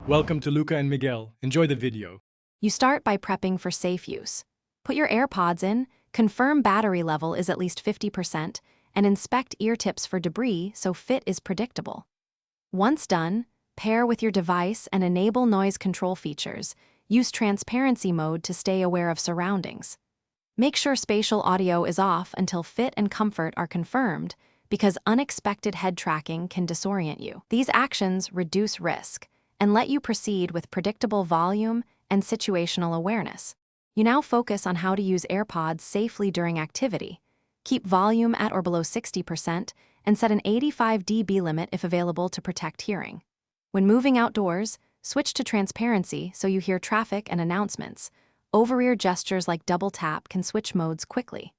Welcome to Luca and Miguel. Enjoy the video. You start by prepping for safe use. Put your AirPods in, confirm battery level is at least 50%, and inspect ear tips for debris so fit is predictable. Once done, pair with your device and enable noise control features. Use transparency mode to stay aware of surroundings. Make sure spatial audio is off until fit and comfort are confirmed, because unexpected head tracking can disorient you. These actions reduce risk and let you proceed with predictable volume and situational awareness. You now focus on how to use AirPods safely during activity. Keep volume at or below 60% and set an 85 dB limit if available to protect hearing. When moving outdoors, switch to transparency so you hear traffic and announcements. Over-ear gestures like double tap can switch modes quickly.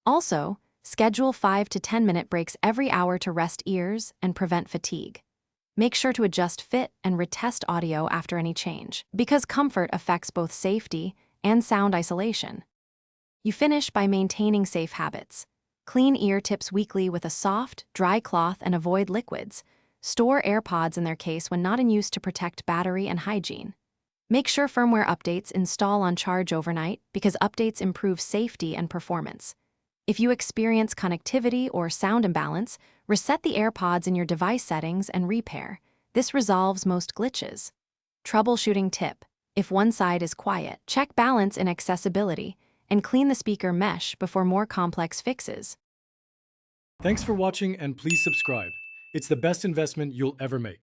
Also, schedule 5 to 10-minute breaks every hour to rest ears and prevent fatigue. Make sure to adjust fit and retest audio after any change, because comfort affects both safety and sound isolation. You finish by maintaining safe habits. Clean ear tips weekly with a soft, dry cloth and avoid liquids. Store AirPods in their case when not in use to protect battery and hygiene. Make sure firmware updates install on charge overnight because updates improve safety and performance. If you experience connectivity or sound imbalance, reset the AirPods in your device settings and repair. This resolves most glitches. Troubleshooting tip: if one side is quiet, check balance and accessibility, and clean the speaker mesh before more complex fixes. Thanks for watching and please subscribe. It's the best investment you'll ever make.